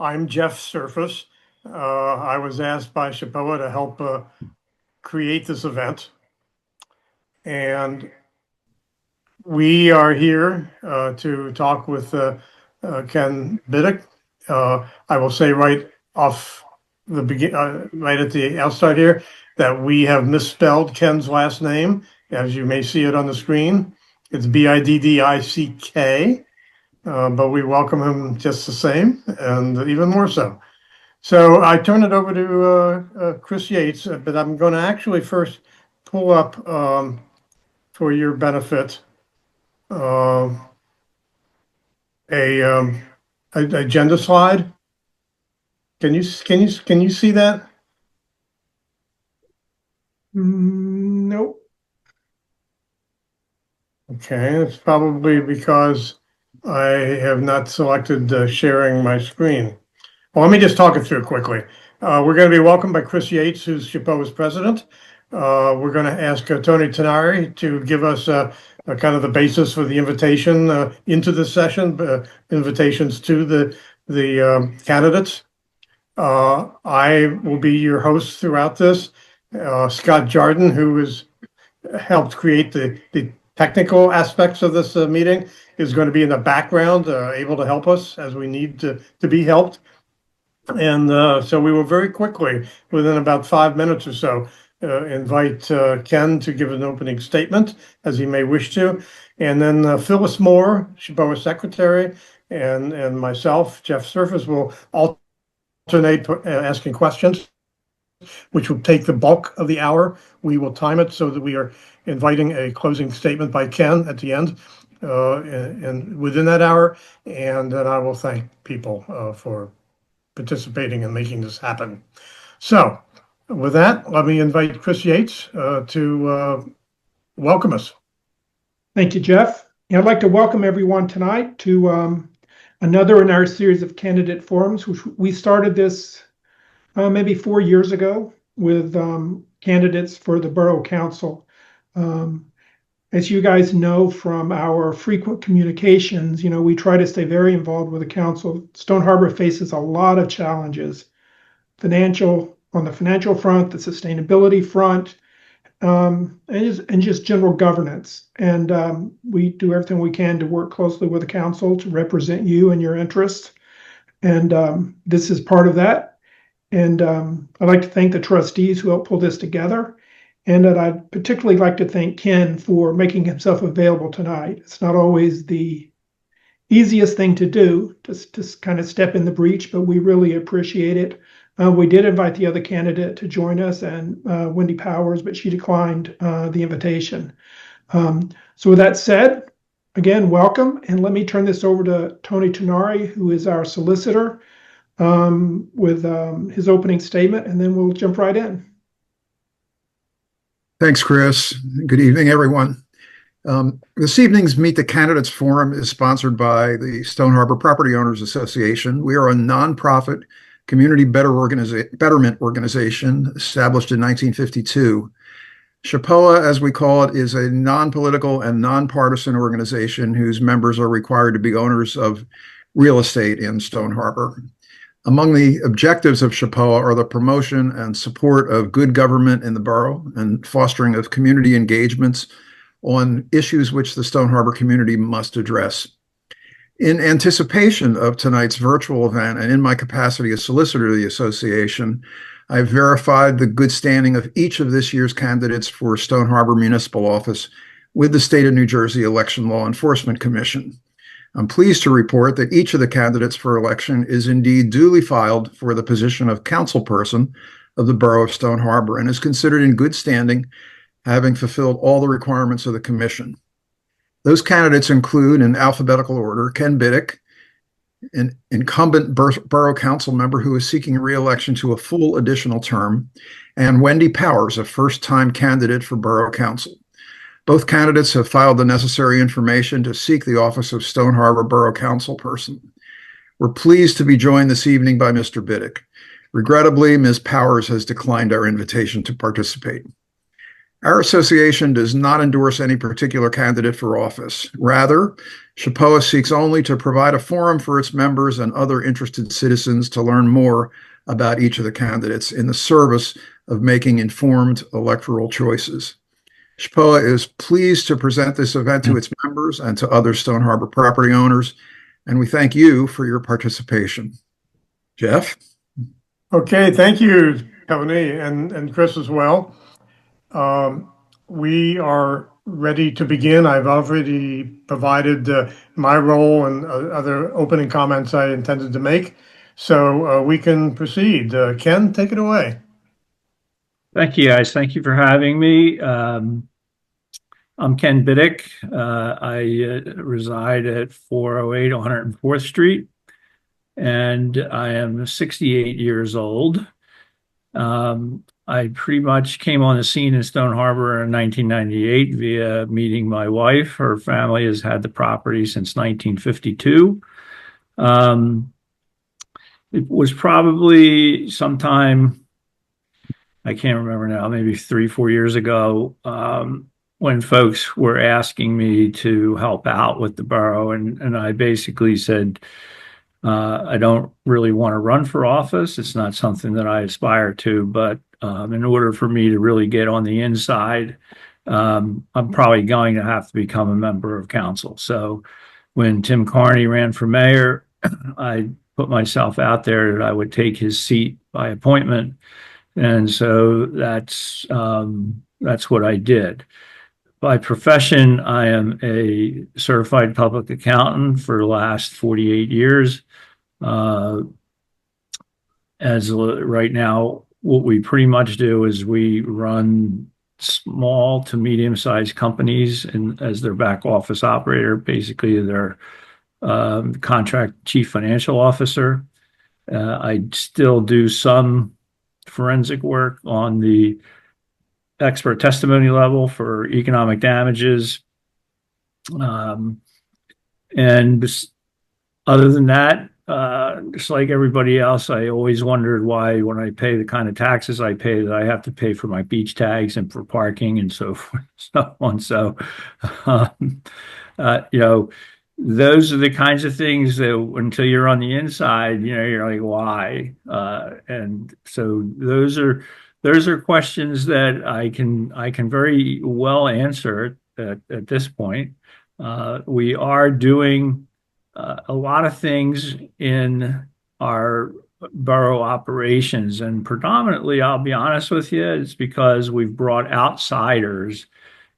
I'm Jeff Surface. I was asked by SHPOA to help create this event. And we are here to talk with Ken Biddick. I will say right off the right at the outstart here, that we have misspelled Ken's last name, as you may see it on the screen. It's Biddick, but we welcome him just the same, and even more so. So I turn it over to Chris Yates, but I'm going to actually first pull up for your benefit uh, a, agenda slide. Can you see that? Nope. Okay, it's probably because I have not selected sharing my screen. Well, let me just talk it through quickly. We're going to be welcomed by Chris Yates, who's SHPOA's president. We're going to ask Tony Tenari to give us kind of the basis for the invitation into the session, invitations to the candidates. I will be your host throughout this. Scott Jardin, who has helped create the technical aspects of this meeting, is going to be in the background, able to help us as we need to be helped. And so we will very quickly, within about 5 minutes or so, invite Ken to give an opening statement, as he may wish to. And then Phyllis Moore, SHPOA secretary, and myself, Jeff Surface, will alternate asking questions, which will take the bulk of the hour. We will time it so that we are inviting a closing statement by Ken at the end, and within that hour. And then I will thank people for participating and making this happen. So with that, let me invite Chris Yates to welcome us. Thank you, Jeff. I'd like to welcome everyone tonight to another in our series of candidate forums, which we started this maybe 4 years ago with candidates for the Borough Council. As you guys know from our frequent communications, we try to stay very involved with the council. Stone Harbor faces a lot of challenges, on the financial front, the sustainability front, and just general governance. And we do everything we can to work closely with the council to represent you and your interests. And this is part of that. And I'd like to thank the trustees who helped pull this together. And I'd particularly like to thank Ken for making himself available tonight. It's not always the easiest thing to do, to kind of step in the breach, but we really appreciate it. We did invite the other candidate to join us, and Wendy Powers, but she declined the invitation. So with that said, again, welcome. And let me turn this over to Tony Tenari, who is our solicitor, with his opening statement, and then we'll jump right in. Thanks, Chris. Good evening, everyone. This evening's Meet the Candidates Forum is sponsored by the Stone Harbor Property Owners Association. We are a nonprofit community betterment organization established in 1952. SHPOA, as we call it, is a non-political and nonpartisan organization whose members are required to be owners of real estate in Stone Harbor. Among the objectives of SHPOA are the promotion and support of good government in the borough and fostering of community engagements on issues which the Stone Harbor community must address. In anticipation of tonight's virtual event, and in my capacity as solicitor of the association, I've verified the good standing of each of this year's candidates for Stone Harbor Municipal Office with the State of New Jersey Election Law Enforcement Commission. I'm pleased to report that each of the candidates for election is indeed duly filed for the position of councilperson of the Borough of Stone Harbor and is considered in good standing, having fulfilled all the requirements of the commission. Those candidates include, in alphabetical order, Ken Biddick, an incumbent Borough Council member who is seeking re-election to a full additional term, and Wendy Powers, a first-time candidate for Borough Council. Both candidates have filed the necessary information to seek the office of Stone Harbor Borough Council person. We're pleased to be joined this evening by Mr. Biddick. Regrettably, Ms. Powers has declined our invitation to participate. Our association does not endorse any particular candidate for office. Rather, SHPOA seeks only to provide a forum for its members and other interested citizens to learn more about each of the candidates in the service of making informed electoral choices. SHPOA is pleased to present this event to its members and to other Stone Harbor property owners, and we thank you for your participation. Jeff? Okay, thank you, Tony, and Chris as well. We are ready to begin. I've already provided my role and other opening comments I intended to make. So we can proceed. Ken, take it away. Thank you, guys. Thank you for having me. I'm Ken Biddick. I reside at 408 104th Street, and I am 68 years old. I pretty much came on the scene in Stone Harbor in 1998 via meeting my wife. Her family has had the property since 1952. It was probably sometime, I can't remember now, maybe 3-4 years ago, when folks were asking me to help out with the borough. And I basically said, I don't really want to run for office. It's not something that I aspire to, but in order for me to really get on the inside, I'm probably going to have to become a member of council. So when Tim Carney ran for mayor, I put myself out there that I would take his seat by appointment. And so that's what I did. By profession, I am a certified public accountant for the last 48 years. As right now, what we pretty much do is we run small to medium-sized companies and as their back office operator, basically their contract chief financial officer. I still do some forensic work on the expert testimony level for economic damages. And other than that, just like everybody else, I always wondered why, when I pay the kind of taxes I pay, that I have to pay for my beach tags and for parking and so forth, so on. So, those are the kinds of things that until you're on the inside, you're like, why? And so those are questions that I can very well answer at this point. We are doing a lot of things in our borough operations, and predominantly, I'll be honest with you, it's because we've brought outsiders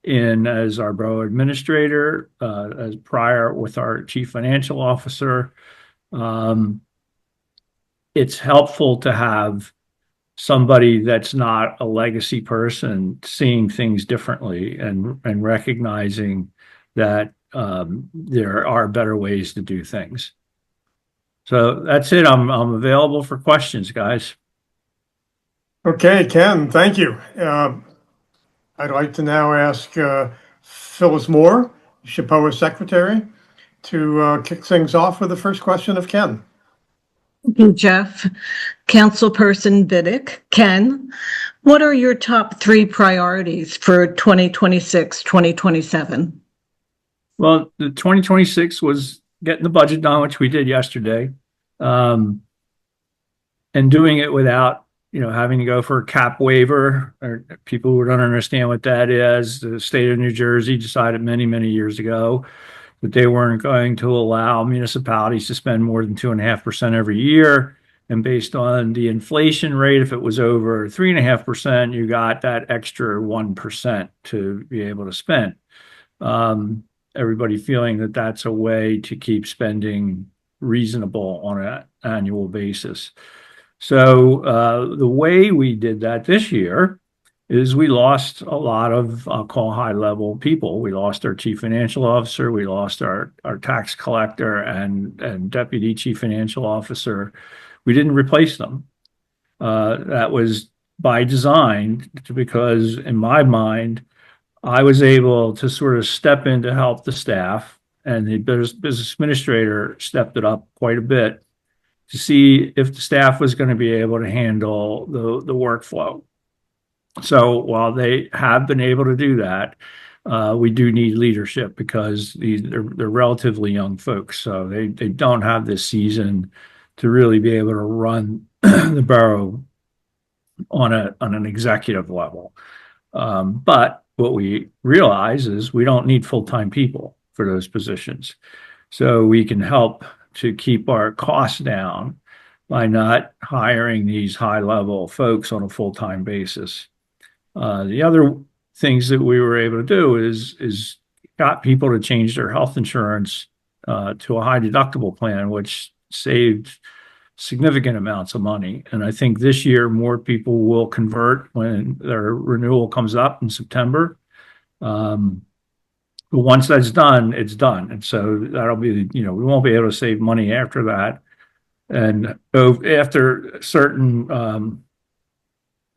in as our borough administrator, as prior with our chief financial officer. It's helpful to have somebody that's not a legacy person seeing things differently and recognizing that there are better ways to do things. So that's it. I'm available for questions, guys. Okay, Ken, thank you. I'd like to now ask Phyllis Moore, SHPOA Secretary, to kick things off with the first question of Ken. Thank you, Jeff. Councilperson Biddick, Ken, what are your top 3 priorities for 2026, 2027? Well, the 2026 was getting the budget done, which we did yesterday, and doing it without having to go for a cap waiver. Or people who don't understand what that is, the state of New Jersey decided many, many years ago that they weren't going to allow municipalities to spend more than 2.5% every year. And based on the inflation rate, if it was over 3.5%, you got that extra 1% to be able to spend. Everybody feeling that that's a way to keep spending reasonable on an annual basis. So the way we did that this year is we lost a lot of, I'll call high-level people. We lost our chief financial officer. We lost our tax collector and deputy chief financial officer. We didn't replace them. That was by design, because in my mind, I was able to sort of step in to help the staff, and the business administrator stepped it up quite a bit to see if the staff was going to be able to handle the workflow. So while they have been able to do that, we do need leadership because they're relatively young folks. So they don't have this season to really be able to run the borough on an executive level. But what we realize is we don't need full-time people for those positions. So we can help to keep our costs down by not hiring these high-level folks on a full-time basis. The other things that we were able to do is got people to change their health insurance to a high deductible plan, which saved significant amounts of money. And I think this year more people will convert when their renewal comes up in September. But once that's done, it's done. And so that'll be, we won't be able to save money after that. And after certain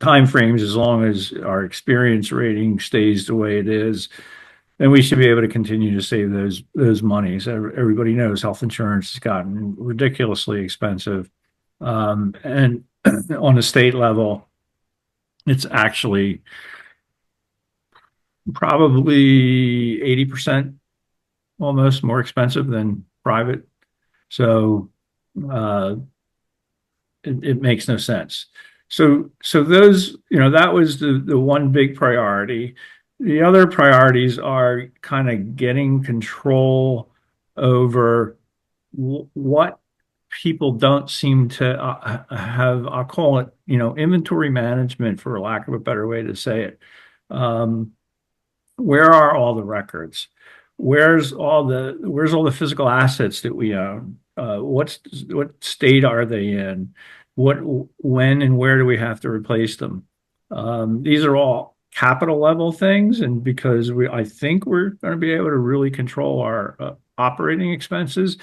time frames, as long as our experience rating stays the way it is, then we should be able to continue to save those monies. Everybody knows health insurance has gotten ridiculously expensive. And on the state level, it's actually probably 80% almost more expensive than private. So it makes no sense. So those, that was the one big priority. The other priorities are kind of getting control over what people don't seem to have. I'll call it, inventory management, for lack of a better way to say it. Where are all the records? Where's all the physical assets that we own? What state are they in? When and where do we have to replace them? These are all capital level things, and because I think we're going to be able to really control our operating expenses,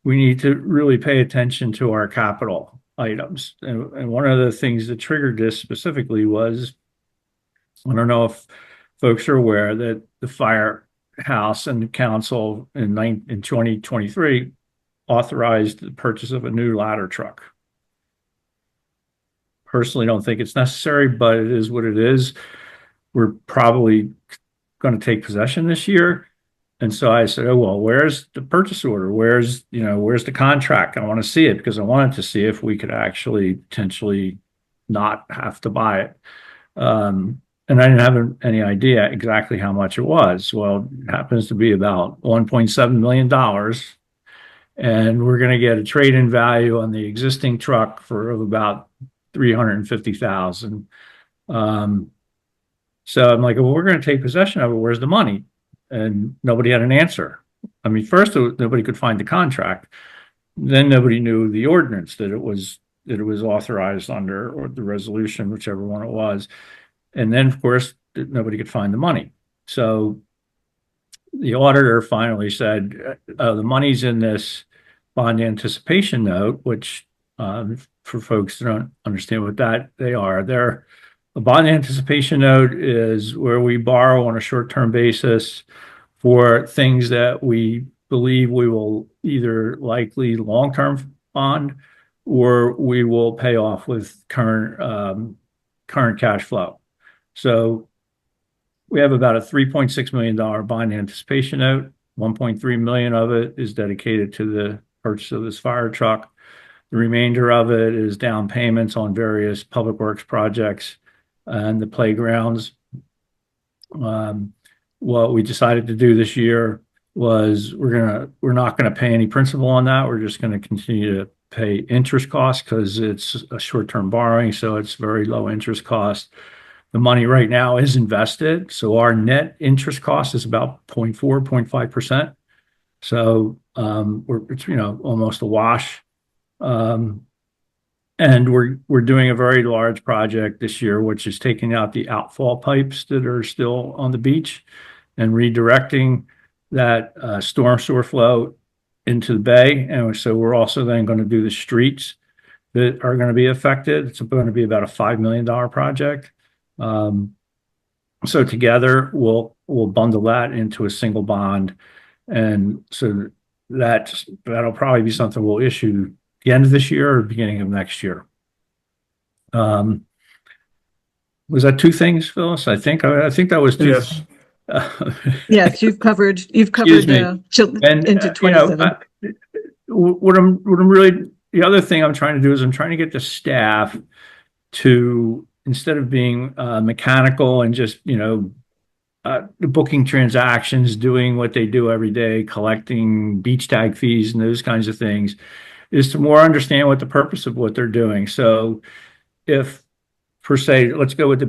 we need to really pay attention to our capital items. And one of the things that triggered this specifically was, I don't know if folks are aware that the firehouse and the council in 2023 authorized the purchase of a new ladder truck. Personally, don't think it's necessary, but it is what it is. We're probably going to take possession this year. And so I said, oh, well, where's the purchase order? Where's the contract? I want to see it because I wanted to see if we could actually potentially not have to buy it. And I didn't have any idea exactly how much it was. Well, it happens to be about $1.7 million. And we're going to get a trade-in value on the existing truck for about $350,000. So I'm like, well, we're going to take possession of it. Where's the money? And nobody had an answer. I mean, first, nobody could find the contract. Then nobody knew the ordinance that it was authorized under, or the resolution, whichever one it was. And then, of course, nobody could find the money. So the auditor finally said, the money's in this bond anticipation note, which for folks that don't understand what they are, a bond anticipation note is where we borrow on a short-term basis for things that we believe we will either likely long-term bond, or we will pay off with current cash flow. So we have about a $3.6 million bond anticipation note. 1.3 million of it is dedicated to the purchase of this fire truck. The remainder of it is down payments on various public works projects and the playgrounds. What we decided to do this year was we're not gonna pay any principal on that. We're just gonna continue to pay interest costs because it's a short-term borrowing, so it's very low interest cost. The money right now is invested, so our net interest cost is about 0.5%. So it's almost a wash. And we're doing a very large project this year, which is taking out the outfall pipes that are still on the beach and redirecting that storm sewer flow into the bay. And so we're also then going to do the streets that are going to be affected. It's going to be about a $5 million project. So together we'll bundle that into a single bond, and so that'll probably be something we'll issue the end of this year or beginning of next year. The Was that two things, Phyllis? I think that was two. Yes. Yes, you've covered, Excuse me. And into you know, 27. what I'm really, the other thing I'm trying to do is I'm trying to get the staff to, instead of being mechanical and just, booking transactions, doing what they do every day, collecting beach tag fees and those kinds of things, is to more understand what the purpose of what they're doing. So if, per se, let's go with the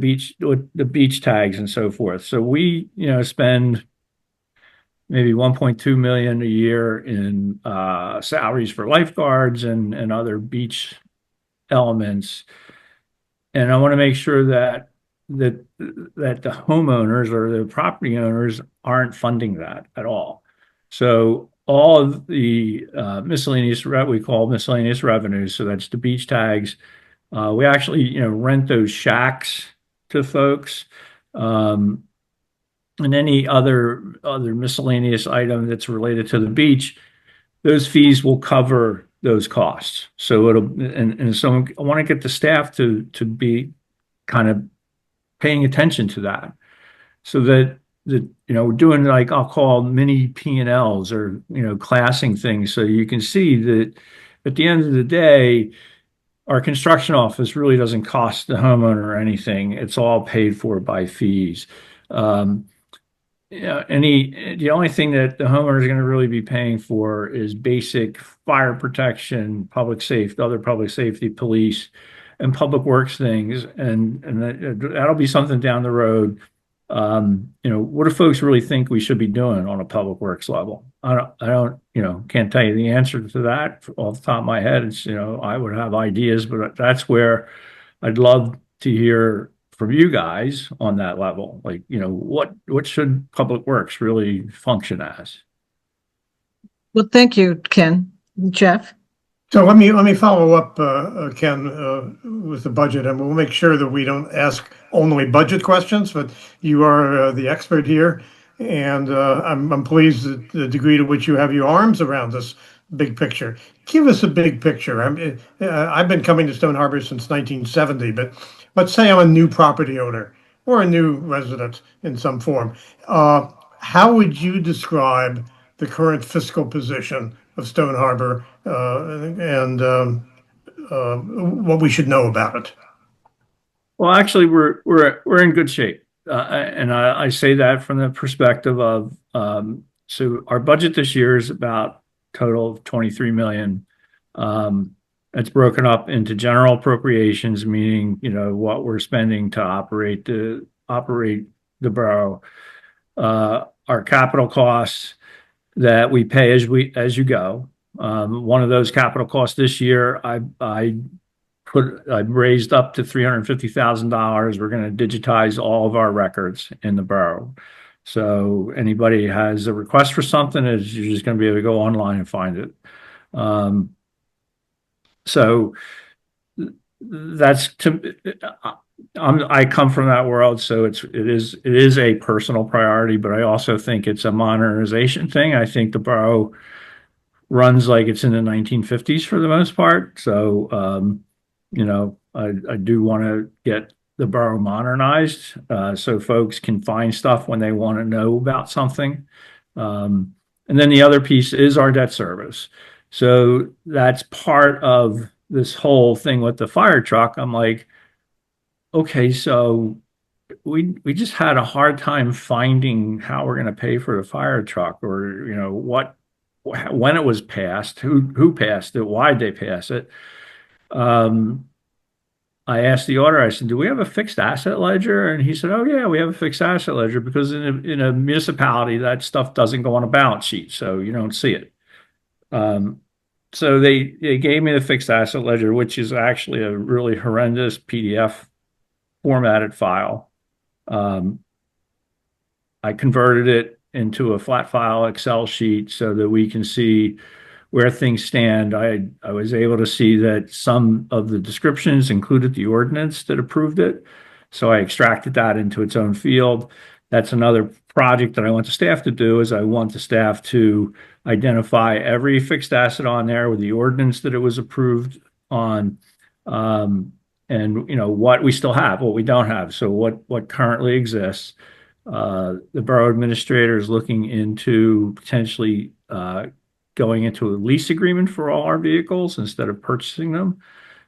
beach tags and so forth. So we, spend maybe 1.2 million a year in salaries for lifeguards and other beach elements. And I want to make sure that the homeowners or the property owners aren't funding that at all. So all of the miscellaneous, we call miscellaneous revenues. So that's the beach tags. We actually, rent those shacks to folks. And any other miscellaneous item that's related to the beach, those fees will cover those costs. So and so I want to get the staff to be kind of paying attention to that, so that we're doing, like, I'll call mini P&Ls, or classing things, so you can see that at the end of the day, our construction office really doesn't cost the homeowner anything. It's all paid for by fees. The only thing that the homeowner is going to really be paying for is basic fire protection, public safety, other public safety, police, and public works things, and that'll be something down the road. What do folks really think we should be doing on a public works level? I don't, can't tell you the answer to that off the top of my head. It's, I would have ideas, but that's where I'd love to hear from you guys on that level. Like, what should public works really function as? Well, thank you, Ken. Jeff? So let me follow up, Ken, with the budget, and we'll make sure that we don't ask only budget questions, but you are the expert here, and I'm pleased at the degree to which you have your arms around this big picture. Give us a big picture. I've been coming to Stone Harbor since 1970, but let's say I'm a new property owner or a new resident in some form. How would you describe the current fiscal position of Stone Harbor, and what we should know about it? Well, actually, we're in good shape, and I say that from the perspective of, so our budget this year is about total of 23 million. It's broken up into general appropriations, meaning what we're spending to operate the borough, our capital costs that we pay as you go. One of those capital costs this year, I raised up to $350,000. We're going to digitize all of our records in the borough. So anybody has a request for something, you're just going to be able to go online and find it. So that's I come from that world, so it is a personal priority, but I also think it's a modernization thing. I think the borough runs like it's in the 1950s for the most part. So, I do want to get the borough modernized, so folks can find stuff when they want to know about something. And then the other piece is our debt service. So that's part of this whole thing with the fire truck. I'm like, okay, so we just had a hard time finding how we're going to pay for the fire truck, or when it was passed, who passed it, why'd they pass it. I asked the auditor, I said, do we have a fixed asset ledger? And he said, oh yeah, we have a fixed asset ledger, because in a municipality, that stuff doesn't go on a balance sheet, so you don't see it. So they gave me the fixed asset ledger, which is actually a really horrendous PDF formatted file. I converted it into a flat file Excel sheet so that we can see where things stand. I was able to see that some of the descriptions included the ordinance that approved it. So I extracted that into its own field. That's another project that I want the staff to do, is I want the staff to identify every fixed asset on there with the ordinance that it was approved on, and what we still have, what we don't have. So what currently exists. The borough administrator is looking into potentially going into a lease agreement for all our vehicles instead of purchasing them.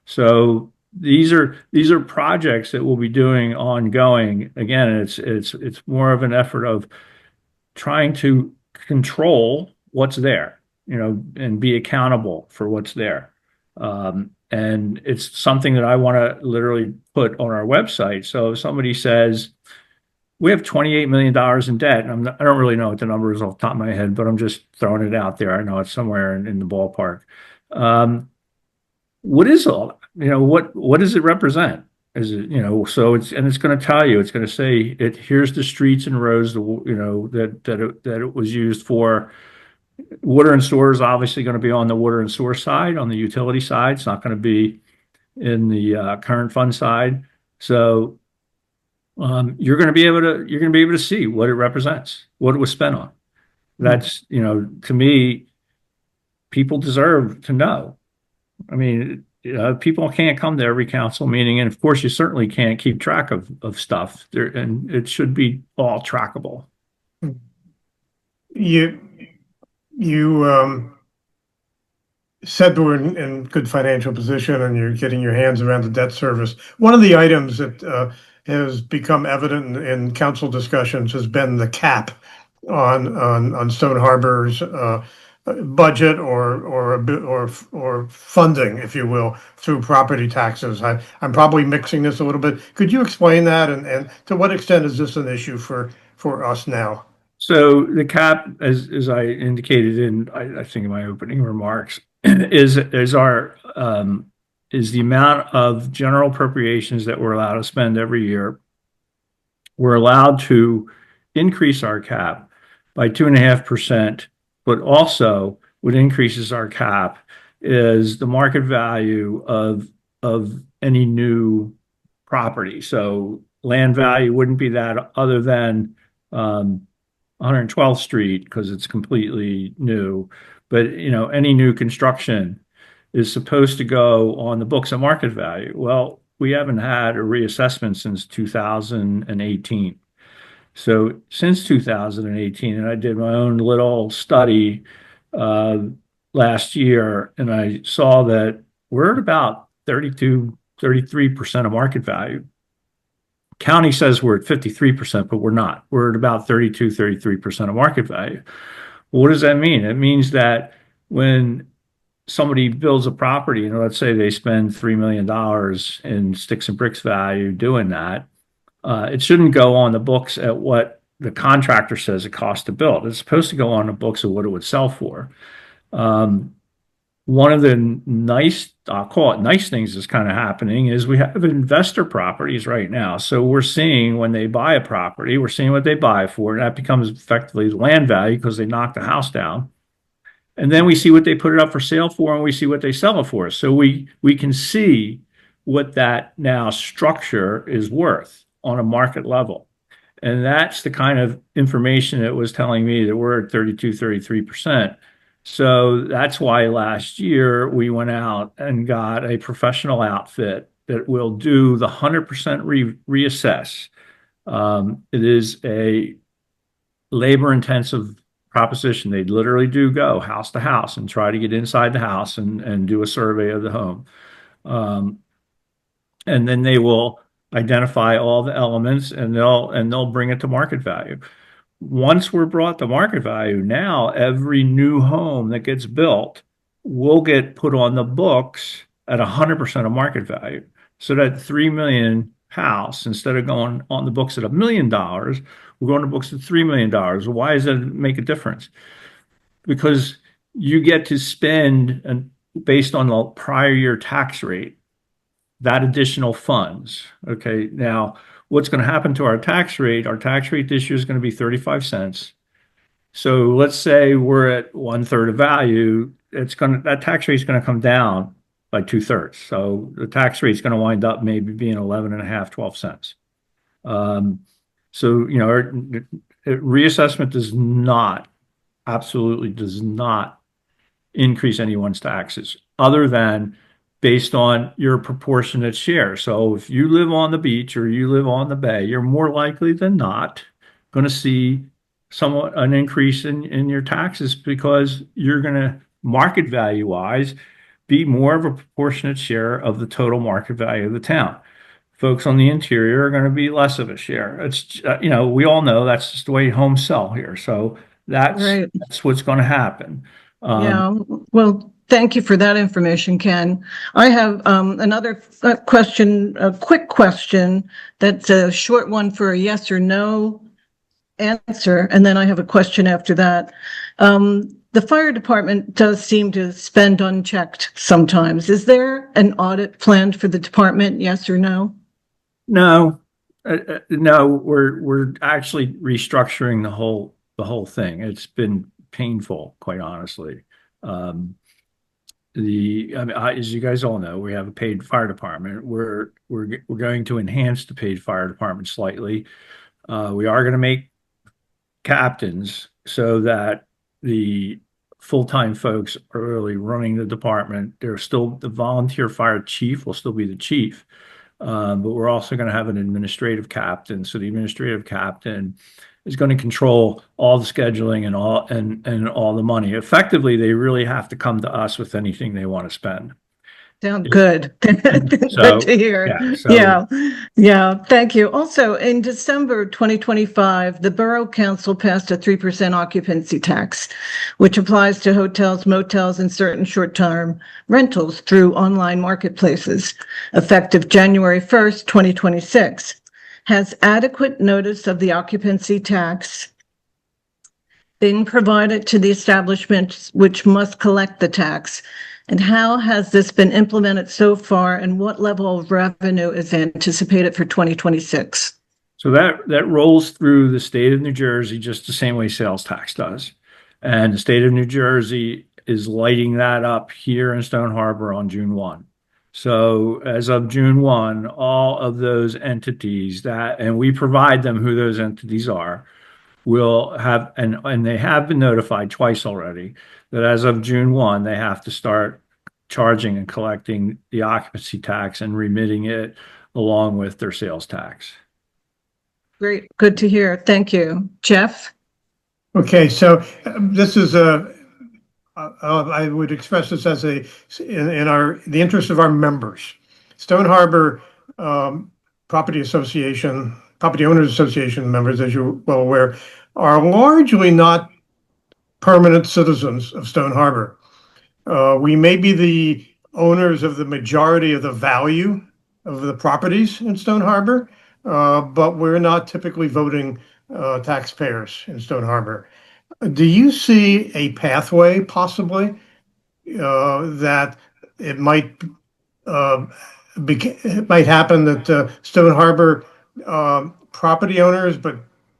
So these are projects that we'll be doing ongoing. Again, it's more of an effort of trying to control what's there, and be accountable for what's there. And it's something that I want to literally put on our website. So if somebody says, we have $28 million in debt, and I don't really know what the number is off the top of my head, but I'm just throwing it out there. I know it's somewhere in the ballpark. What is all, what does it represent? Is it, so it's going to tell you, it's going to say here's the streets and roads, that it was used for. Water and sewer is obviously going to be on the water and sewer side, on the utility side. It's not going to be in the current fund side. So you're going to be able to see what it represents, what it was spent on. That's, to me, people deserve to know. I mean, people can't come to every council meeting, and of course, you certainly can't keep track of stuff there, and it should be all trackable. You said we're in good financial position and you're getting your hands around the debt service. One of the items that has become evident in council discussions has been the cap on Stone Harbor's budget or funding, if you will, through property taxes. I'm probably mixing this a little bit. Could you explain that, and to what extent is this an issue for us now? So the cap, as I indicated I think in my opening remarks, is the amount of general appropriations that we're allowed to spend every year. We're allowed to increase our cap by 2.5%, but also what increases our cap is the market value of any new property. So land value wouldn't be that, other than 112th Street, because it's completely new. But any new construction is supposed to go on the books at market value. Well, we haven't had a reassessment since 2018. So since 2018, and I did my own little study last year, and I saw that we're at about 33% of market value. County says we're at 53%, but we're not. We're at about 33% of market value. Well, what does that mean? It means that when somebody builds a property, let's say they spend $3 million in sticks and bricks value doing that, it shouldn't go on the books at what the contractor says it costs to build. It's supposed to go on the books of what it would sell for. One of the I'll call it nice things that's kind of happening is we have investor properties right now. So we're seeing when they buy a property, we're seeing what they buy for, and that becomes effectively the land value because they knock the house down. And then we see what they put it up for sale for, and we see what they sell it for. So we can see what that now structure is worth on a market level. And that's the kind of information that was telling me that we're at 33%. So that's why last year we went out and got a professional outfit that will do the 100% reassess. It is a labor-intensive proposition. They literally do go house to house and try to get inside the house and do a survey of the home. And then they will identify all the elements, and they'll bring it to market value. Once we're brought to market value, now every new home that gets built will get put on the books at 100% of market value. So that 3 million house, instead of going on the books at $1 million, we're going to books at $3 million. Why does that make a difference? Because you get to spend, based on the prior year tax rate, that additional funds. Okay, now what's going to happen to our tax rate? Our tax rate this year is going to be 35 cents. So let's say we're at 1/3 of value. That tax rate is going to come down by 2/3. So the tax rate is going to wind up maybe being 11.5, 12 cents. So reassessment absolutely does not increase anyone's taxes, other than based on your proportionate share. So if you live on the beach or you live on the bay, you're more likely than not going to see somewhat an increase in your taxes because you're going to market value wise be more of a proportionate share of the total market value of the town. Folks on the interior are going to be less of a share. It's, we all know that's just the way homes sell here. So Right. that's what's going to happen. Yeah. Well, thank you for that information, Ken. I have another question, a quick question that's a short one for a yes or no answer, and then I have a question after that. The fire department does seem to spend unchecked sometimes. Is there an audit planned for the department, yes or no? No, no, we're actually restructuring the whole thing. It's been painful, quite honestly. As you guys all know, we have a paid fire department. We're going to enhance the paid fire department slightly. We are going to make captains so that the full-time folks are really running the department. There's still the volunteer fire chief will still be the chief. But we're also going to have an administrative captain. So the administrative captain is going to control all the scheduling and all the money. Effectively, they really have to come to us with anything they want to spend. Sound good. Good So, to hear. yeah, Yeah, thank you. Also, in December 2025, the Borough Council passed a 3% occupancy tax, which applies to hotels, motels, and certain short-term rentals through online marketplaces, effective January 1st, 2026. Has adequate notice of the occupancy tax been provided to the establishments which must collect the tax? And how has this been implemented so far, and what level of revenue is anticipated for 2026? So that rolls through the state of New Jersey just the same way sales tax does. And the state of New Jersey is lighting that up here in Stone Harbor on June 1. So as of June 1, all of those entities and we provide them who those entities are, will have, and they have been notified twice already, that as of June 1, they have to start charging and collecting the occupancy tax and remitting it along with their sales tax. Great, good to hear. Thank you. Jeff? Okay, so this is I would express this as in the interest of our members. Stone Harbor Property Owners Association members, as you're well aware, are largely not permanent citizens of Stone Harbor. We may be the owners of the majority of the value of the properties in Stone Harbor, but we're not typically voting taxpayers in Stone Harbor. Do you see a pathway possibly that it might happen that Stone Harbor property owners, but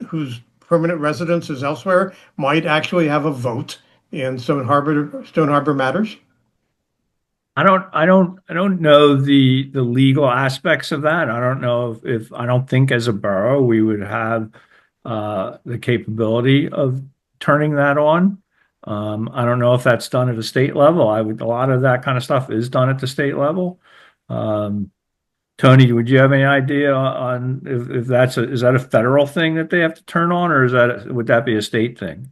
whose permanent residence is elsewhere, might actually have a vote in Stone Harbor matters? I don't know the legal aspects of that. I don't know if I don't think as a borough we would have the capability of turning that on. I don't know if that's done at a state level. A lot of that kind of stuff is done at the state level. Tony, would you have any idea on if is that a federal thing that they have to turn on, or would that be a state thing?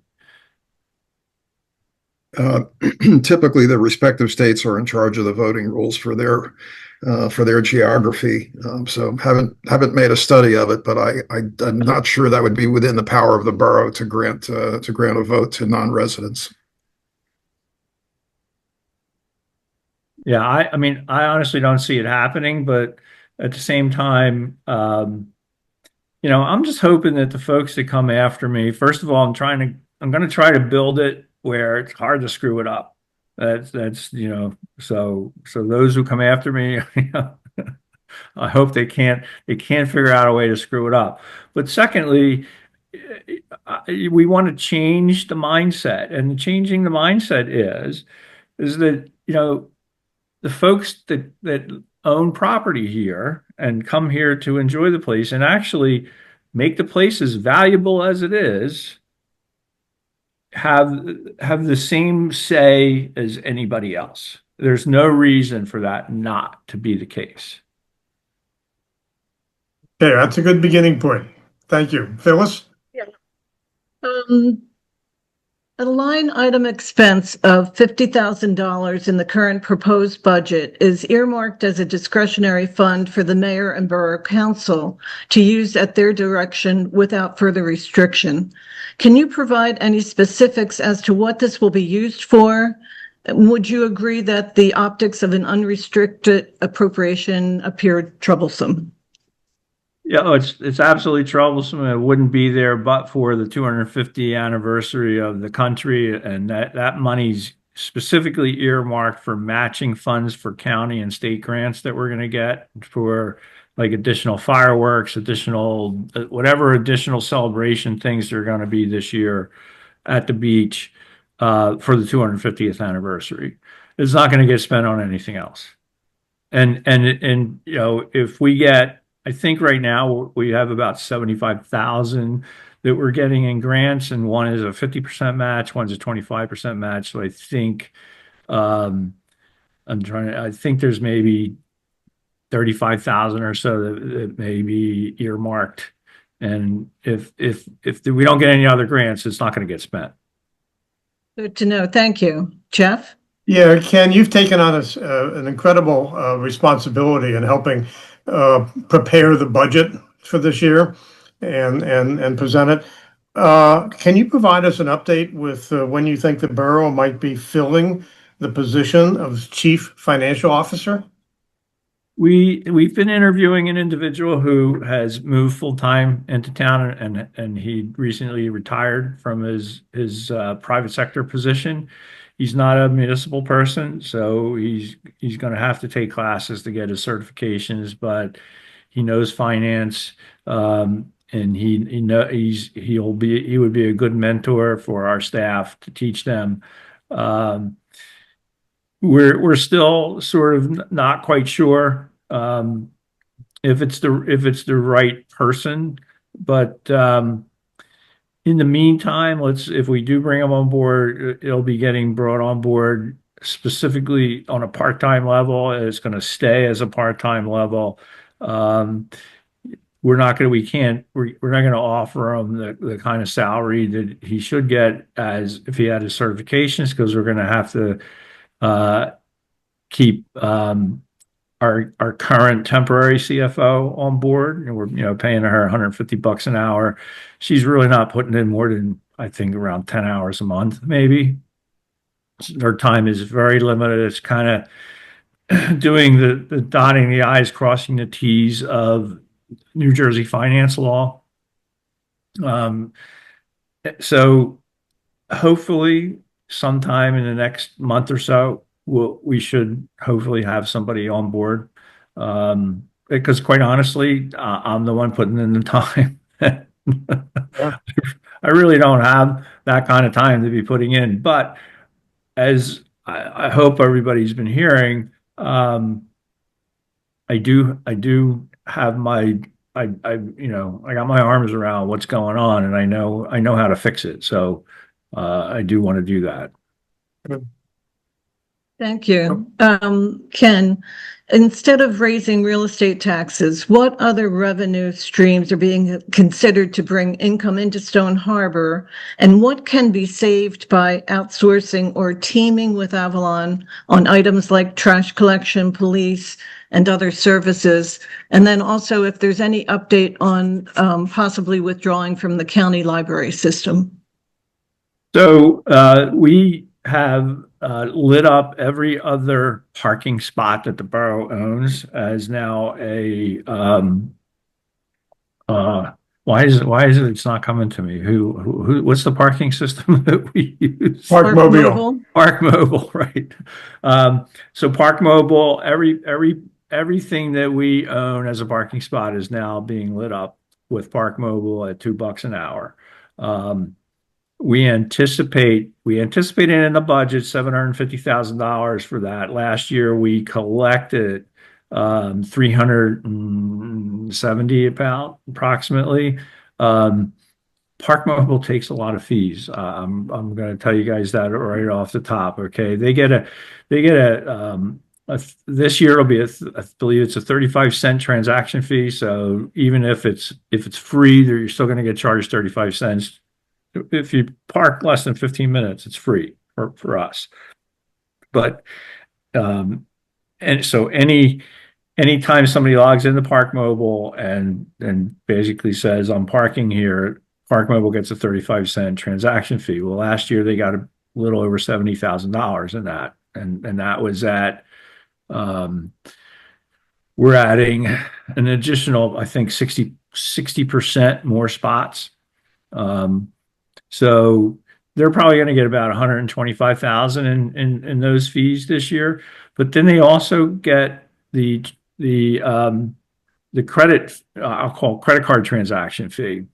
Typically, the respective states are in charge of the voting rules for their geography. So haven't made a study of it, but I'm not sure that would be within the power of the borough to grant a vote to non-residents. Yeah, I mean, I honestly don't see it happening, but at the same time, I'm just hoping that the folks that come after me, first of all, I'm going to try to build it where it's hard to screw it up. That's so those who come after me, I hope they can't figure out a way to screw it up. But secondly, we want to change the mindset, and changing the mindset is that the folks that own property here and come here to enjoy the place and actually make the place as valuable as it is have the same say as anybody else. there's no reason for that not to be the case. Okay, that's a good beginning point. Thank you. Phyllis? Um, A line item expense of $50,000 in the current proposed budget is earmarked as a discretionary fund for the mayor and borough council to use at their direction without further restriction. Can you provide any specifics as to what this will be used for? Would you agree that the optics of an unrestricted appropriation appear troublesome? Yeah, it's absolutely troublesome. It wouldn't be there but for the 250th anniversary of the country, and that money's specifically earmarked for matching funds for county and state grants that we're going to get for like additional fireworks, additional whatever additional celebration things there are going to be this year at the beach for the 250th anniversary. It's not going to get spent on anything else. And you know, if we get, I think right now we have about 75,000 that we're getting in grants, and one is a 50% match, one's a 25% match. So I think I think there's maybe 35,000 or so that may be earmarked. And if we don't get any other grants, it's not going to get spent. Good to know. Thank you. Jeff? Yeah, Ken, you've taken on an incredible responsibility in helping prepare the budget for this year and present it. Can you provide us an update with when you think the borough might be filling the position of chief financial officer? We've been interviewing an individual who has moved full time into town, and he recently retired from his private sector position. He's not a municipal person, so he's going to have to take classes to get his certifications, but he knows finance, and he would be a good mentor for our staff to teach them. We're still sort of not quite sure if it's the right person, but in the meantime, if we do bring him on board, it'll be getting brought on board specifically on a part-time level. It's going to stay as a part-time level. We're not going to offer him the kind of salary that he should get as if he had his certifications, because we're going to have to keep our current temporary CFO on board, and we're paying her $150 an hour. She's really not putting in more than, I think, around 10 hours a month, maybe. Her time is very limited. It's kind of doing the dotting the I's, crossing the T's of New Jersey finance law. So hopefully sometime in the next month or so, we should hopefully have somebody on board. Because quite honestly, I'm the one putting in the time. Yeah. I really don't have that kind of time to be putting in, but as I hope everybody's been hearing, I do have I got my arms around what's going on, and I know how to fix it. So I do want to do that. Thank you. Ken, instead of raising real estate taxes, what other revenue streams are being considered to bring income into Stone Harbor? And what can be saved by outsourcing or teaming with Avalon on items like trash collection, police, and other services? And then also if there's any update on possibly withdrawing from the county library system. So we have lit up every other parking spot that the borough owns as now a why is it it's not coming to me? Who what's the parking system that we use? Park Mobile. Park Mobile, right. So Park Mobile, everything that we own as a parking spot is now being lit up with Park Mobile at $2 an hour. We anticipated in the budget $750,000 for that. Last year we collected 370 approximately. Part Park Mobile takes a lot of fees. I'm going to tell you guys that right off the top. Okay, this year it'll be I believe it's a 35-cent transaction fee. So even if it's free, you're still going to get charged 35 cents. If you park less than 15 minutes, it's free for us. But and so anytime somebody logs into Park Mobile and basically says, I'm parking here, Park Mobile gets a 35-cent transaction fee. Well, last year they got a little over $70,000 in that. And that was at, we're adding an additional, I think 60% more spots. So they're probably going to get about 125,000 in those fees this year. But then they also get the credit, I'll call credit card transaction fee.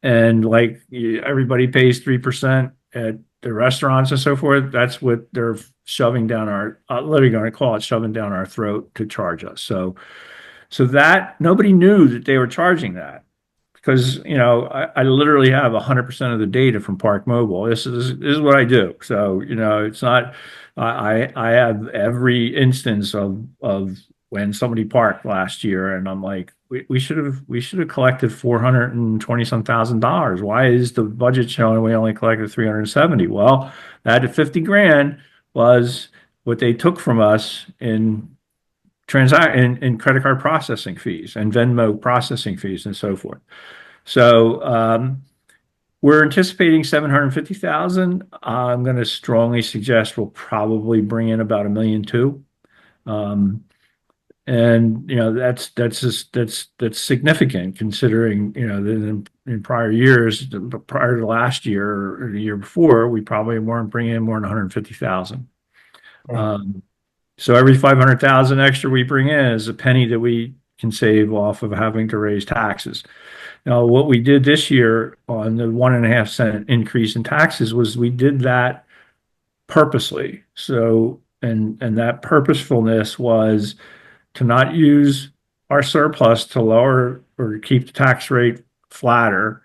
And like everybody pays 3% at the restaurants and so forth. That's what they're shoving down our, literally going to call it shoving down our throat to charge us. So that nobody knew that they were charging that. Because, I literally have 100% of the data from Park Mobile. This is what I do. So, it's not, I have every instance of when somebody parked last year, and I'm like, we should have collected $420,000. Why is the budget showing we only collected 370? Well, that 50 grand was what they took from us in credit card processing fees and Venmo processing fees and so forth. So we're anticipating 750,000. I'm going to strongly suggest we'll probably bring in about $1.2 million. And that's significant considering in prior years, prior to last year or the year before, we probably weren't bringing in more than 150,000. So every 500,000 extra we bring in is a penny that we can save off of having to raise taxes. Now, what we did this year on the 1.5 cent increase in taxes was we did that purposely. So, and that purposefulness was to not use our surplus to lower or keep the tax rate flatter.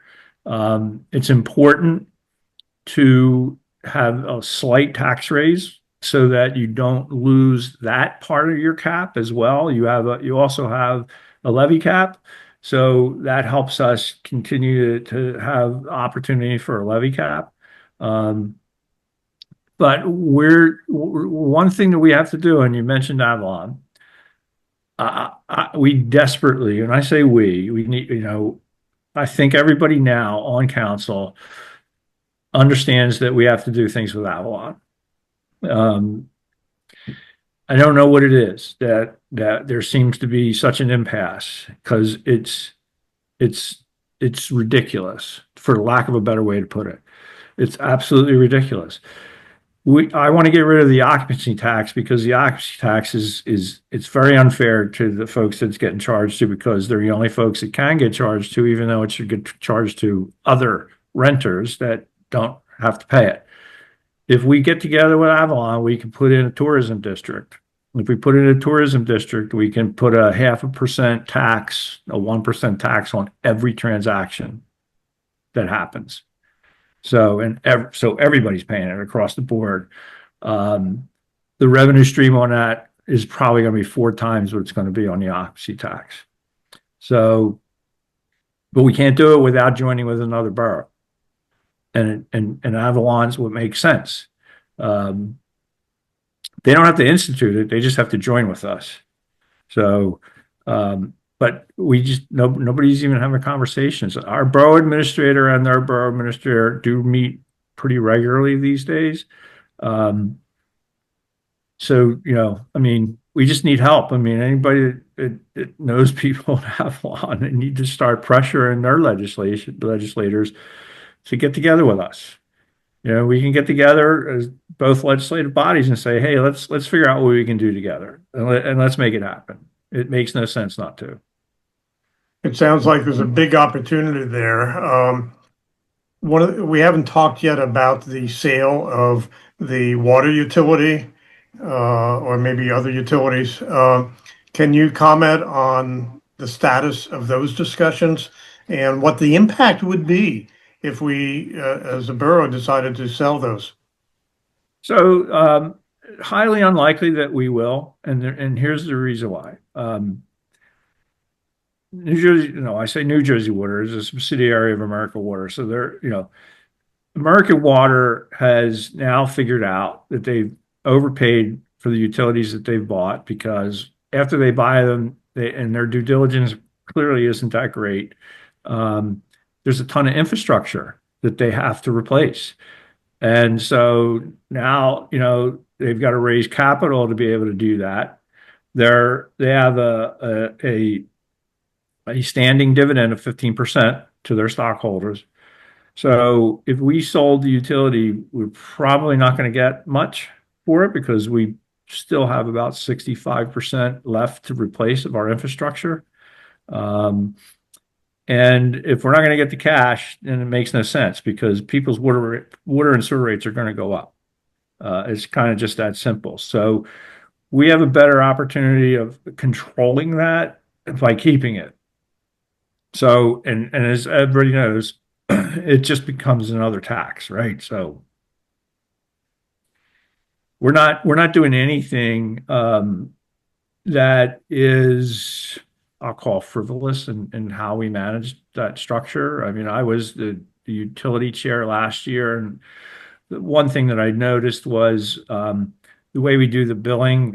It's important to have a slight tax raise so that you don't lose that part of your cap as well. You also have a levy cap. So that helps us continue to have opportunity for a levy cap. But one thing that we have to do, and you mentioned Avalon, we desperately, and I say we need, I think everybody now on council understands that we have to do things with Avalon. I don't know what it is that there seems to be such an impasse because it's ridiculous, for lack of a better way to put it. It's absolutely ridiculous. I want to get rid of the occupancy tax because the occupancy tax it's very unfair to the folks that it's getting charged to because they're the only folks it can get charged to, even though it should get charged to other renters that don't have to pay it. If we get together with Avalon, we can put in a tourism district. If we put in a tourism district, we can put a 0.5% tax, a 1% tax on every transaction that happens. So everybody's paying it across the board. The revenue stream on that is probably going to be 4 times what it's going to be on the occupancy tax. So, but we can't do it without joining with another borough. And Avalon's what makes sense. They don't have to institute it; they just have to join with us. So, but we just nobody's even having conversations. Our borough administrator and their borough administrator do meet pretty regularly these days. So I mean, we just need help. I mean, anybody that knows people in Avalon, they need to start pressuring their legislators to get together with us. We can get together as both legislative bodies and say, hey, let's figure out what we can do together and let's make it happen. It makes no sense not to. It sounds like there's a big opportunity there. We haven't talked yet about the sale of the water utility or maybe other utilities. Can you comment on the status of those discussions and what the impact would be if we, as a borough, decided to sell those? So, highly unlikely that we will, and here's the reason why. New Jersey, no, I say New Jersey Water is a subsidiary of American Water. So American Water has now figured out that they've overpaid for the utilities that they've bought, because after they buy them, and their due diligence clearly isn't that great. There's a ton of infrastructure that they have to replace. And so now, they've got to raise capital to be able to do that. They have a standing dividend of 15% to their stockholders. So if we sold the utility, we're probably not going to get much for it, because we still have about 65% left to replace of our infrastructure. And if we're not going to get the cash, then it makes no sense, because people's water and sewer rates are going to go up. It's kind of just that simple. So we have a better opportunity of controlling that by keeping it. So, and as everybody knows, it just becomes another tax, right? So we're not doing anything that is, I'll call, frivolous in how we manage that structure. I mean, I was the utility chair last year, and the one thing that I noticed was the way we do the billing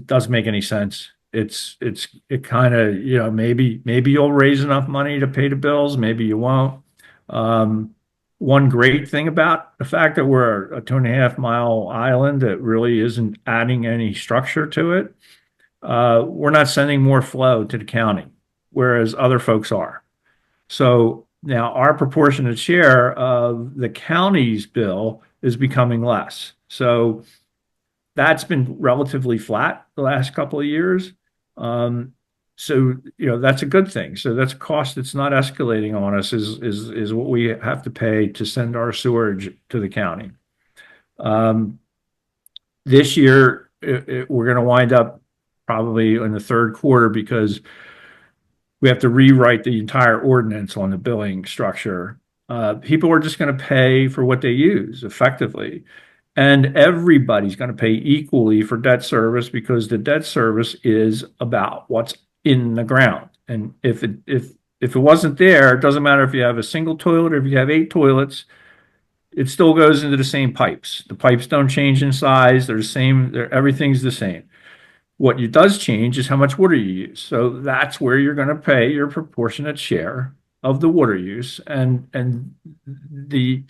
doesn't make any sense. It kind of, maybe you'll raise enough money to pay the bills, maybe you won't. One great thing about the fact that we're a 2.5 mile island that really isn't adding any structure to it, we're not sending more flow to the county, whereas other folks are. So now our proportionate share of the county's bill is becoming less. So that's been relatively flat the last couple of years. So, that's a good thing. So that's a cost that's not escalating on us, is what we have to pay to send our sewage to the county. This year, we're going to wind up probably in the third quarter, because we have to rewrite the entire ordinance on the billing structure. People are just going to pay for what they use effectively. And everybody's going to pay equally for debt service, because the debt service is about what's in the ground. And if it wasn't there, it doesn't matter if you have a single toilet or if you have 8 toilets, it still goes into the same pipes. The pipes don't change in size. They're the same. Everything's the same. What it does change is how much water you use. So that's where you're going to pay your proportionate share of the water use, and the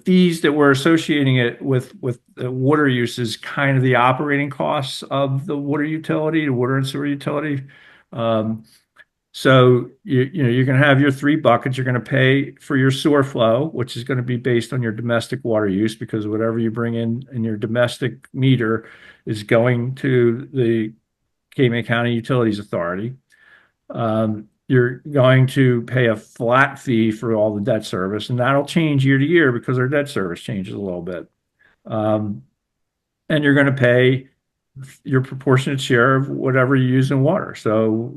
fees that we're associating it with the water use is kind of the operating costs of the water utility, the water and sewer utility. So you're going to have your 3 buckets. You're going to pay for your sewer flow, which is going to be based on your domestic water use, because whatever you bring in your domestic meter is going to the Calumet County Utilities Authority. You're going to pay a flat fee for all the debt service, and that'll change year to year because our debt service changes a little bit. And you're going to pay your proportionate share of whatever you use in water. So,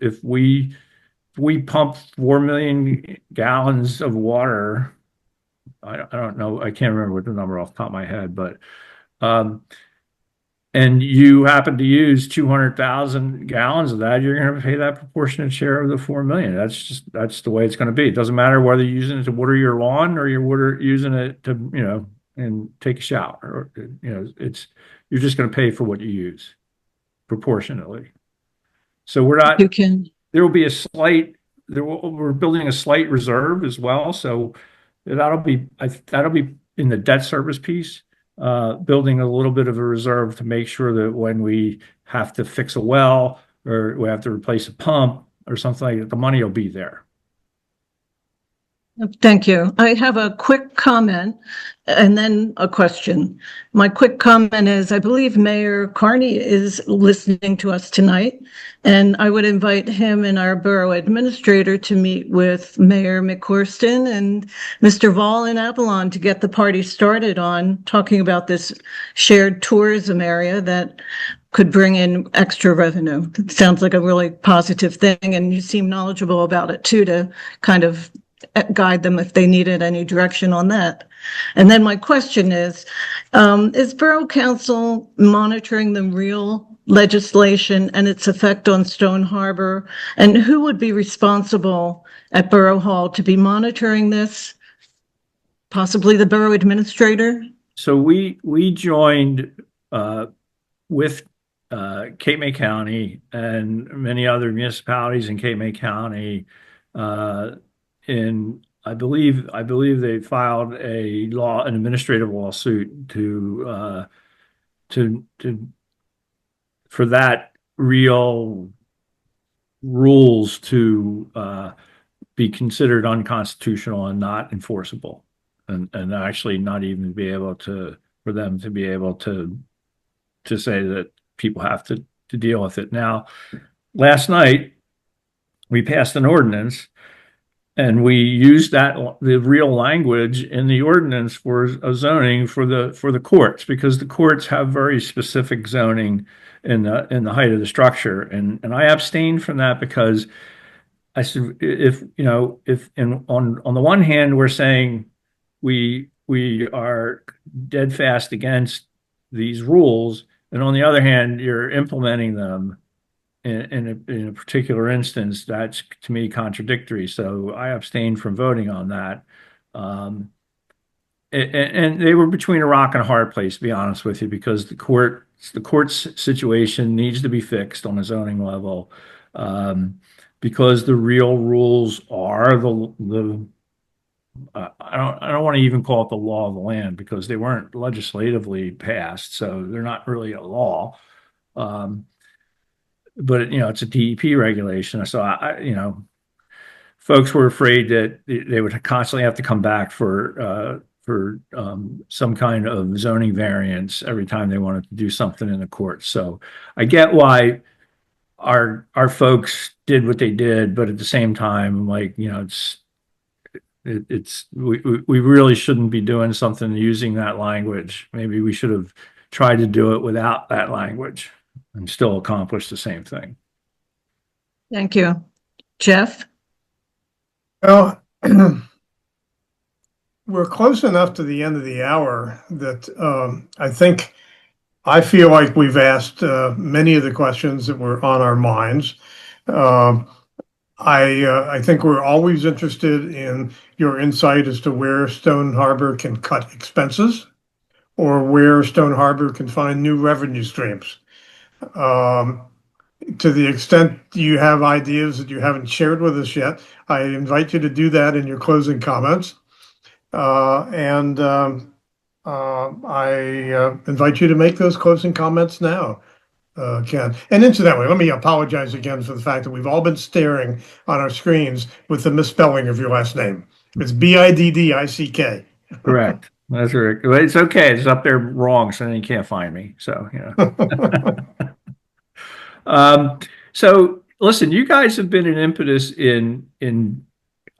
if we pump 4 million gallons of water, I don't know, I can't remember what the number off the top of my head, but and you happen to use 200,000 gallons of that, you're going to pay that proportionate share of the 4 million. That's the way it's going to be. It doesn't matter whether you're using it to water your lawn or you're using it to, and take a shower, or, you're just going to pay for what you use proportionately. So there will be we're building a slight reserve as well. So that'll be in the debt service piece. Building a little bit of a reserve to make sure that when we have to fix a well or we have to replace a pump or something like that, the money will be there. Thank you. I have a quick comment and then a question. My quick comment is, I believe Mayor Carney is listening to us tonight, and I would invite him and our borough administrator to meet with Mayor McCorston and Mr. Vall in Avalon to get the party started on talking about this shared tourism area that could bring in extra revenue. It sounds like a really positive thing, and you seem knowledgeable about it too, to kind of guide them if they needed any direction on that. And then my question is Borough Council monitoring the real legislation and its effect on Stone Harbor? And who would be responsible at Borough Hall to be monitoring this? Possibly the borough administrator? So we joined with Cape May County and many other municipalities in Cape May County. I believe they filed an administrative lawsuit for that real rules to be considered unconstitutional and not enforceable, and actually not even be able for them to be able to say that people have to deal with it. Now, last night we passed an ordinance, and we used the real language in the ordinance for a zoning for the courts, because the courts have very specific zoning in the height of the structure, and I abstained from that because I said, if on the one hand we're saying we are dead fast against these rules, and on the other hand you're implementing them in a particular instance, that's to me contradictory. So I abstained from voting on that. And they were between a rock and a hard place, to be honest with you, because the court's situation needs to be fixed on a zoning level, because the real rules are I don't want to even call it the law of the land, because they weren't legislatively passed, so they're not really a law. But it's a DEP regulation. So folks were afraid that they would constantly have to come back for some kind of zoning variance every time they wanted to do something in the courts. So I get why our folks did what they did, but at the same time, we really shouldn't be doing something using that language. Maybe we should have tried to do it without that language and still accomplish the same thing. Thank you. Jeff? Well, we're close enough to the end of the hour that I feel like we've asked many of the questions that were on our minds. I think we're always interested in your insight as to where Stone Harbor can cut expenses or where Stone Harbor can find new revenue streams. To the extent you have ideas that you haven't shared with us yet, I invite you to do that in your closing comments. I invite you to make those closing comments now, Ken. And incidentally, let me apologize again for the fact that we've all been staring on our screens with the misspelling of your last name. It's Biddick. Correct. That's right. Well, it's okay. It's up there wrong, so then you can't find me. So, so listen, you guys have been an impetus in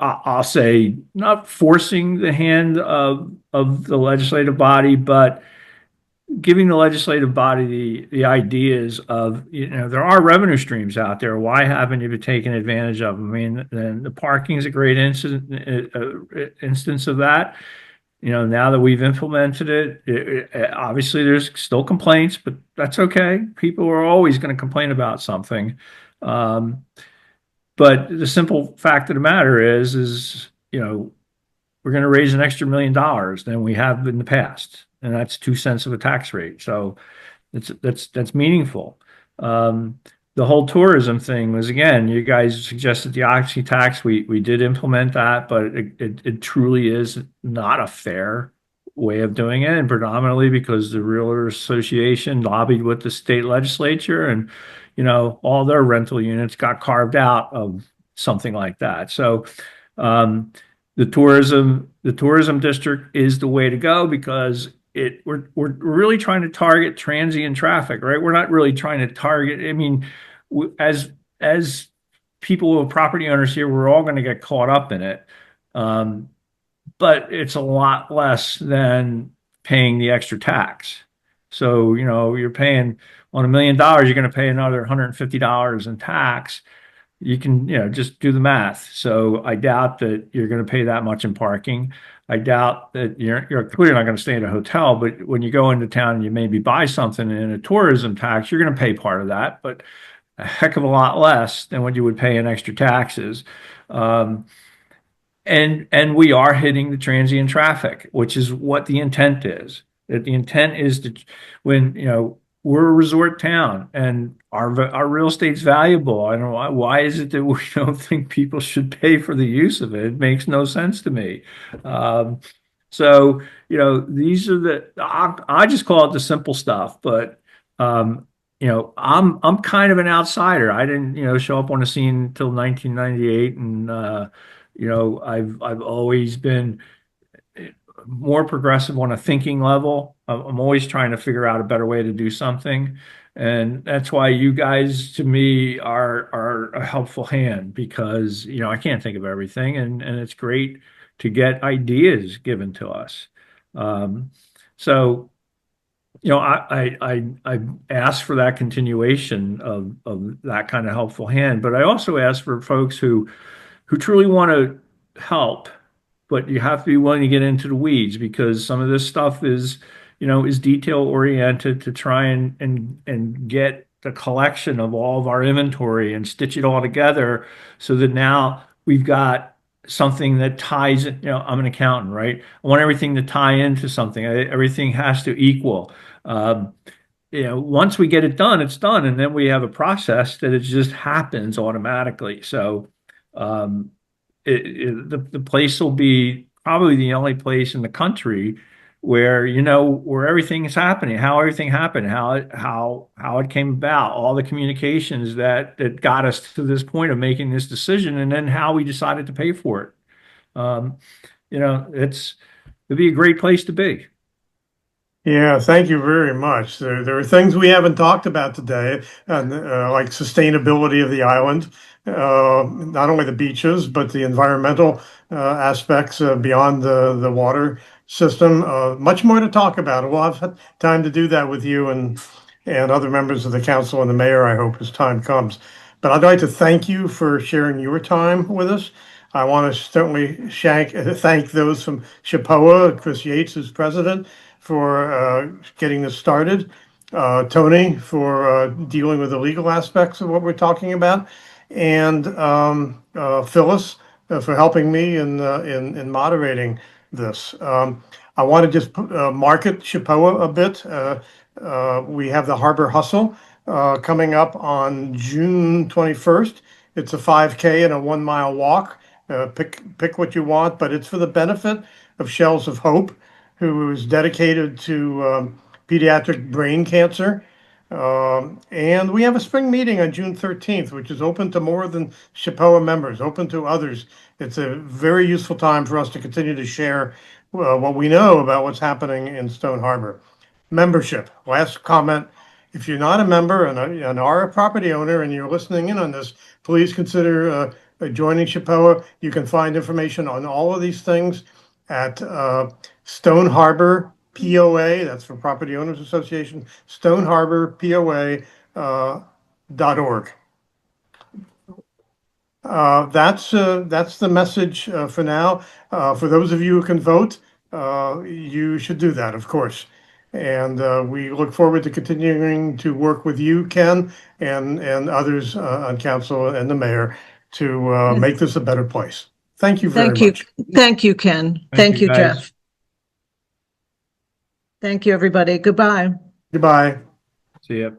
I'll say not forcing the hand of the legislative body, but giving the legislative body the ideas of, there are revenue streams out there. Why haven't you been taking advantage of them? I mean, the parking is a great instance of that. Now that we've implemented it, obviously there's still complaints, but that's okay. People are always going to complain about something. But the simple fact of the matter is, we're going to raise an extra $1 million than we have in the past. And that's 2 cents of a tax rate. So that's meaningful. The whole tourism thing was, again, you guys suggested the occupancy tax. We did implement that, but it truly is not a fair way of doing it, and predominantly because the Realtors Association lobbied with the state legislature, and all their rental units got carved out of something like that. So the tourism district is the way to go, because we're really trying to target transient traffic, right? We're not really trying to target. I mean, as people who are property owners here, we're all going to get caught up in it. But it's a lot less than paying the extra tax. So, you're paying on $1 million, you're going to pay another $150 in tax. you can, just do the math. So I doubt that you're going to pay that much in parking. I doubt that you're clearly not going to stay at a hotel, but when you go into town and you maybe buy something in a tourism tax, you're going to pay part of that, but a heck of a lot less than what you would pay in extra taxes. Um, and we are hitting the transient traffic, which is what the intent is. That the intent is to, when, we're a resort town and our real estate's valuable. I don't know why is it that we don't think people should pay for the use of it? It makes no sense to me. So, these are I just call it the simple stuff, but, I'm kind of an outsider. I didn't, show up on the scene until 1998, and I've always been more progressive on a thinking level. I'm always trying to figure out a better way to do something, and that's why you guys, to me, are a helpful hand, because I can't think of everything, and it's great to get ideas given to us. So. I ask for that continuation of that kind of helpful hand, but I also ask for folks who truly want to help, but you have to be willing to get into the weeds, because some of this stuff is detail oriented, to try and get the collection of all of our inventory and stitch it all together so that now we've got something that ties, I'm an accountant, right? I want everything to tie into something. Everything has to equal. Once we get it done, it's done. And then we have a process that it just happens automatically. So, the place will be probably the only place in the country where where everything is happening, how everything happened, how it came about, all the communications that got us to this point of making this decision, and then how we decided to pay for it. It'd be a great place to be. Yeah, thank you very much. There are things we haven't talked about today, like sustainability of the island, not only the beaches, but the environmental aspects beyond the water system. Much more to talk about. We'll have time to do that with you and other members of the council and the mayor, I hope, as time comes. But I'd like to thank you for sharing your time with us. I want to certainly thank those from SHPOA, Chris Yates, who's president, for getting this started, Tony for dealing with the legal aspects of what we're talking about, and Phyllis for helping me in moderating this. I want to just market SHPOA a bit. We have the Harbor Hustle coming up on June 21st. It's a 5K and a 1 mile walk. Pick what you want, but it's for the benefit of Shells of Hope, who is dedicated to pediatric brain cancer. And we have a spring meeting on June 13th, which is open to more than SHPOA members, open to others. It's a very useful time for us to continue to share what we know about what's happening in Stone Harbor. Membership, last comment. If you're not a member and are a property owner and you're listening in on this, please consider joining SHPOA. You can find information on all of these things at Stone Harbor POA, that's for Property Owners Association, stoneharborpoa.org. That's the message for now. For those of you who can vote, you should do that, of course. And we look forward to continuing to work with you, Ken, and others on council and the mayor to make this a better place. Thank you very much. Thank you, Ken. Thank you, guys. Jeff. Thank you, everybody. Goodbye. Goodbye. See ya.